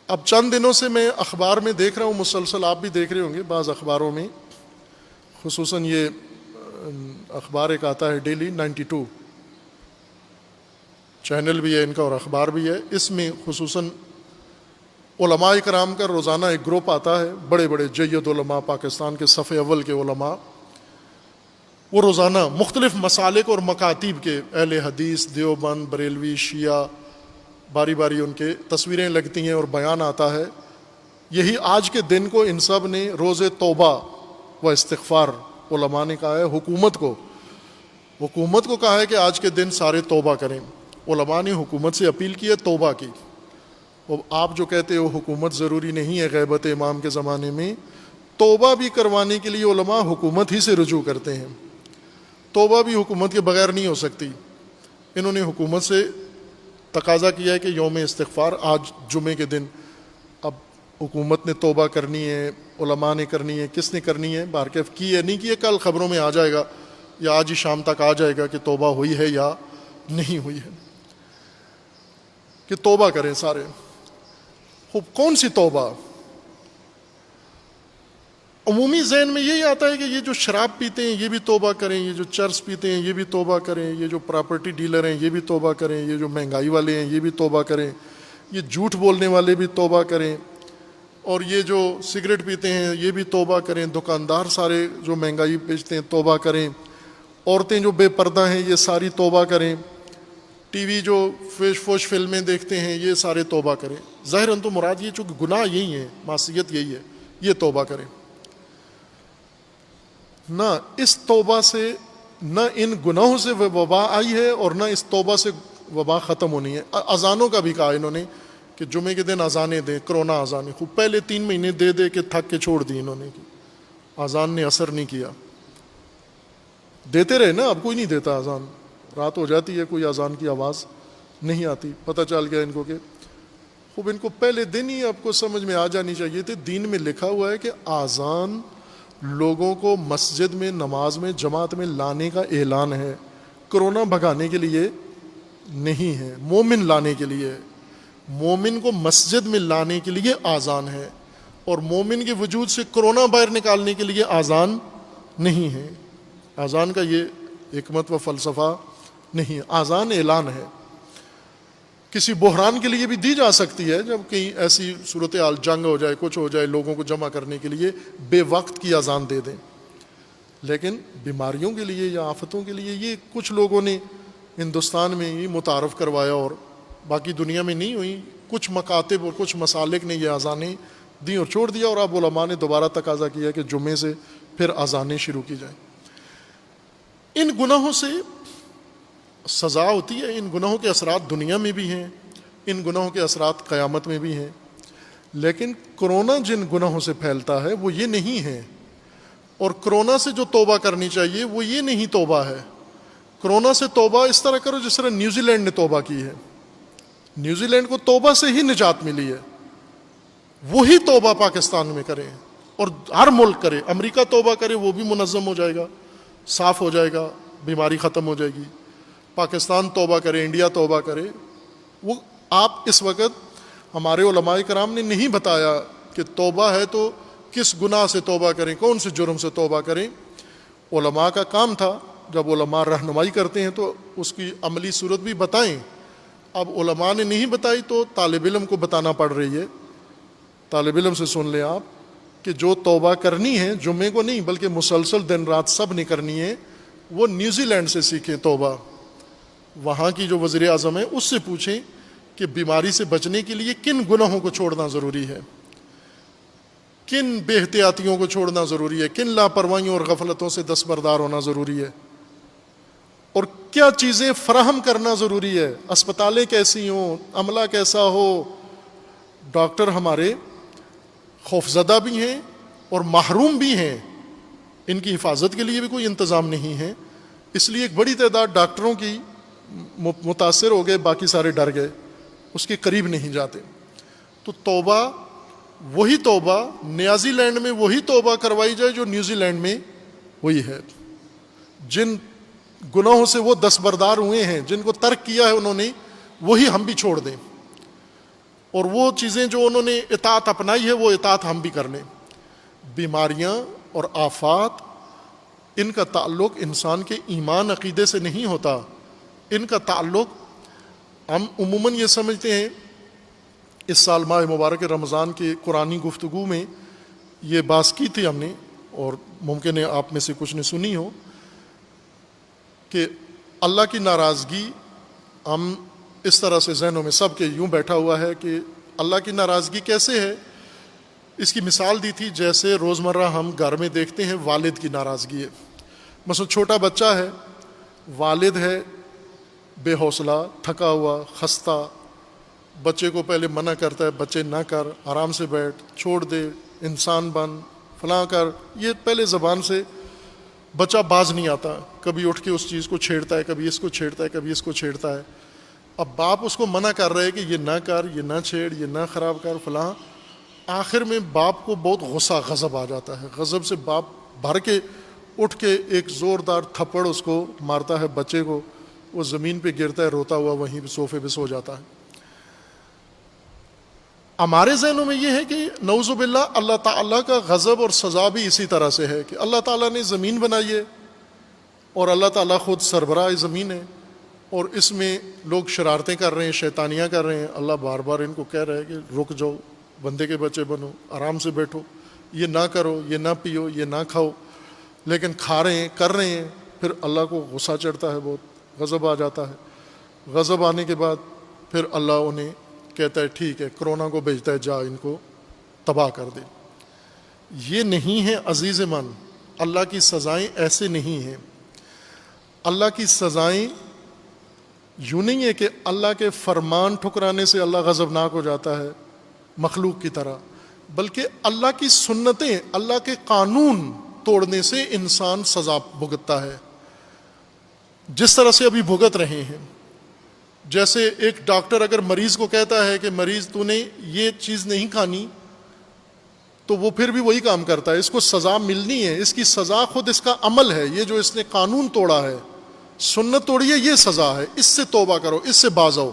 اب چند دنوں سے میں اخبار میں دیکھ رہا ہوں، مسلسل آپ بھی دیکھ رہے ہوں گے بعض اخباروں میں، خصوصاً یہ اخبار ایک آتا ہے ڈیلی 92 چینل بھی ہے ان کا اور اخبار بھی ہے، اس میں خصوصاً علماء کرام کا روزانہ ایک گروپ آتا ہے، بڑے بڑے جید علماء، پاکستان کے صف اول کے علماء، وہ روزانہ مختلف مسالک اور مکاتیب کے اہل حدیث، دیوبند، بریلوی، شیعہ، باری باری ان کے تصویریں لگتی ہیں اور بیان آتا ہے۔ یہی آج کے دن کو ان سب نے روز توبہ و استغفار، علماء نے کہا ہے حکومت کو کہا ہے کہ آج کے دن سارے توبہ کریں۔ علماء نے حکومت سے اپیل کی ہے توبہ کی۔ اور آپ جو کہتے ہو حکومت ضروری نہیں ہے غیبت امام کے زمانے میں، توبہ بھی کروانے کے لیے علماء حکومت ہی سے رجوع کرتے ہیں، توبہ بھی حکومت کے بغیر نہیں ہو سکتی۔ انہوں نے حکومت سے تقاضا کیا ہے کہ یوم استغفار آج جمعے کے دن، اب حکومت نے توبہ کرنی ہے، علماء نے کرنی ہے، کس نے کرنی ہے، بہرکیف کی ہے نہیں کی ہے، کل خبروں میں آ جائے گا یا آج ہی شام تک آ جائے گا کہ توبہ ہوئی ہے یا نہیں ہوئی ہے، کہ توبہ کریں سارے۔ کون سی توبہ؟ عمومی ذہن میں یہی آتا ہے کہ یہ جو شراب پیتے ہیں یہ بھی توبہ کریں، یہ جو چرس پیتے ہیں یہ بھی توبہ کریں، یہ جو پراپرٹی ڈیلر ہیں یہ بھی توبہ کریں، یہ جو مہنگائی والے ہیں یہ بھی توبہ کریں، یہ جھوٹ بولنے والے بھی توبہ کریں، اور یہ جو سگریٹ پیتے ہیں یہ بھی توبہ کریں، دکاندار سارے جو مہنگائی بیچتے ہیں توبہ کریں، عورتیں جو بے پردہ ہیں یہ ساری توبہ کریں، ٹی وی جو فوش فلمیں دیکھتے ہیں یہ سارے توبہ کریں۔ ظاہراً تو مراد یہ چونکہ گناہ یہی ہے، معصیت یہی ہے، یہ توبہ کریں۔ نہ اس توبہ سے، نہ ان گناہوں سے وبا آئی ہے اور نہ اس توبہ سے وبا ختم ہونی ہے۔ اذانوں کا بھی کہا انہوں نے کہ جمعے کے دن اذانیں دیں، کرونا اذانیں، خوب پہلے 3 مہینے دے کے تھک کے چھوڑ دی انہوں نے، اذان نے اثر نہیں کیا۔ دیتے رہے نا، اب کوئی نہیں دیتا اذان، رات ہو جاتی ہے کوئی اذان کی آواز نہیں آتی، پتہ چل گیا ان کو کہ خوب ان کو پہلے دن ہی آپ کو سمجھ میں آ جانی چاہیے تھی۔ دین میں لکھا ہوا ہے کہ اذان لوگوں کو مسجد میں نماز میں جماعت میں لانے کا اعلان ہے، کرونا بھگانے کے لیے نہیں ہے، مومن لانے کے لیے، مومن کو مسجد میں لانے کے لیے اذان ہے، اور مومن کے وجود سے کرونا باہر نکالنے کے لیے اذان نہیں ہے۔ اذان کا یہ حکمت و فلسفہ نہیں ہے، اذان اعلان ہے۔ کسی بحران کے لیے بھی دی جا سکتی ہے، جب کہیں ایسی صورتحال جنگ ہو جائے، کچھ ہو جائے، لوگوں کو جمع کرنے کے لیے بے وقت کی اذان دے دیں، لیکن بیماریوں کے لیے یا آفتوں کے لیے یہ کچھ لوگوں نے ہندوستان میں ہی متعارف کروایا اور باقی دنیا میں نہیں ہوئی۔ کچھ مکاتب اور کچھ مسالک نے یہ اذانیں دیں اور چھوڑ دیا، اور اب علماء نے دوبارہ تقاضا کیا کہ جمعے سے پھر اذانیں شروع کی جائیں۔ ان گناہوں سے سزا ہوتی ہے، ان گناہوں کے اثرات دنیا میں بھی ہیں، ان گناہوں کے اثرات قیامت میں بھی ہیں، لیکن کرونا جن گناہوں سے پھیلتا ہے وہ یہ نہیں ہے، اور کرونا سے جو توبہ کرنی چاہیے وہ یہ نہیں توبہ ہے۔ کرونا سے توبہ اس طرح کرو جس طرح نیوزی لینڈ نے توبہ کی ہے، نیوزی لینڈ کو توبہ سے ہی نجات ملی ہے، وہی توبہ پاکستان میں کریں اور ہر ملک کرے، امریکہ توبہ کرے وہ بھی منظم ہو جائے گا، صاف ہو جائے گا، بیماری ختم ہو جائے گی، پاکستان توبہ کرے، انڈیا توبہ کرے۔ وہ آپ اس وقت ہمارے علماء کرام نے نہیں بتایا کہ توبہ ہے تو کس گناہ سے توبہ کریں، کون سے جرم سے توبہ کریں۔ علماء کا کام تھا، جب علماء رہنمائی کرتے ہیں تو اس کی عملی صورت بھی بتائیں۔ اب علماء نے نہیں بتائی تو طالب علم کو بتانا پڑ رہی ہے، طالب علم سے سن لیں آپ کہ جو توبہ کرنی ہے جمعے کو نہیں بلکہ مسلسل دن رات سب نے کرنی ہے، وہ نیوزی لینڈ سے سیکھیں توبہ، وہاں کی جو وزیر اعظم ہے اس سے پوچھیں کہ بیماری سے بچنے کے لیے کن گناہوں کو چھوڑنا ضروری ہے، کن بے احتیاطیوں کو چھوڑنا ضروری ہے، کن لاپرواہیوں اور غفلتوں سے دستبردار ہونا ضروری ہے، اور کیا چیزیں فراہم کرنا ضروری ہے، اسپتالیں کیسی ہوں، عملہ کیسا ہو۔ ڈاکٹر ہمارے خوفزدہ بھی ہیں اور محروم بھی ہیں، ان کی حفاظت کے لیے بھی کوئی انتظام نہیں ہے، اس لیے ایک بڑی تعداد ڈاکٹروں کی متاثر ہو گئے، باقی سارے ڈر گئے، اس کے قریب نہیں جاتے۔ تو توبہ، وہی توبہ نیوزی لینڈ میں وہی توبہ کروائی جائے جو نیوزی لینڈ میں ہوئی ہے، جن گناہوں سے وہ دستبردار ہوئے ہیں، جن کو ترک کیا ہے انہوں نے، وہی ہم بھی چھوڑ دیں۔ اور وہ چیزیں جو انہوں نے اطاعت اپنائی ہے وہ اطاعت ہم بھی کر لیں. بیماریاں اور آفات ان کا تعلق انسان کے ایمان عقیدے سے نہیں ہوتا. ان کا تعلق ہم عموماً یہ سمجھتے ہیں. اس سال ماہ مبارک رمضان کی قرآنی گفتگو میں یہ بات کی تھی ہم نے، اور ممکن ہے آپ میں سے کچھ نے سنی ہو، کہ اللہ کی ناراضگی ہم اس طرح سے ذہنوں میں سب کے یوں بیٹھا ہوا ہے کہ اللہ کی ناراضگی کیسے ہے. اس کی مثال دی تھی جیسے روزمرہ ہم گھر میں دیکھتے ہیں والد کی ناراضگی ہے. مثلا چھوٹا بچہ ہے، والد ہے بے حوصلہ، تھکا ہوا، خستہ، بچے کو پہلے منع کرتا ہے بچے نہ کر، آرام سے بیٹھ، چھوڑ دے، انسان بن، فلاں کر. یہ پہلے زبان سے بچہ باز نہیں آتا، کبھی اٹھ کے اس چیز کو چھیڑتا ہے، کبھی اس کو چھیڑتا ہے، کبھی اس کو چھیڑتا ہے. اب باپ اس کو منع کر رہے کہ یہ نہ کر، یہ نہ چھیڑ، یہ نہ خراب کر، فلاں. آخر میں باپ کو بہت غصہ، غضب آ جاتا ہے. غضب سے باپ بھر کے اٹھ کے ایک زوردار تھپڑ اس کو مارتا ہے بچے کو. وہ زمین پہ گرتا ہے روتا ہوا، وہیں پہ صوفے پہ سو جاتا ہے. ہمارے ذہنوں میں یہ ہے کہ نعوذ باللہ اللہ تعالیٰ کا غضب اور سزا بھی اسی طرح سے ہے کہ اللہ تعالیٰ نے زمین بنائی ہے اور اللہ تعالیٰ خود سربراہ زمین ہے، اور اس میں لوگ شرارتیں کر رہے ہیں، شیطانیاں کر رہے ہیں. اللہ بار بار ان کو کہہ رہا ہے کہ رک جاؤ، بندے کے بچے بنو، آرام سے بیٹھو، یہ نہ کرو، یہ نہ پیو، یہ نہ کھاؤ. لیکن کھا رہے ہیں، کر رہے ہیں. پھر اللہ کو غصہ چڑھتا ہے، بہت غضب آ جاتا ہے. غضب آنے کے بعد پھر اللہ انہیں کہتا ہے ٹھیک ہے، کرونا کو بھیجتا ہے، جا ان کو تباہ کر دے. یہ نہیں ہے عزیز من، اللہ کی سزائیں ایسے نہیں ہیں. اللہ کی سزائیں یوں نہیں ہے کہ اللہ کے فرمان ٹھکرانے سے اللہ غضبناک ہو جاتا ہے مخلوق کی طرح، بلکہ اللہ کی سنتیں، اللہ کے قانون توڑنے سے انسان سزا بھگتتا ہے، جس طرح سے ابھی بھگت رہے ہیں. جیسے ایک ڈاکٹر اگر مریض کو کہتا ہے کہ مریض تو نے یہ چیز نہیں کھانی، تو وہ پھر بھی وہی کام کرتا ہے. اس کو سزا ملنی ہے، اس کی سزا خود اس کا عمل ہے. یہ جو اس نے قانون توڑا ہے، سنت توڑی ہے، یہ سزا ہے. اس سے توبہ کرو، اس سے باز آؤ.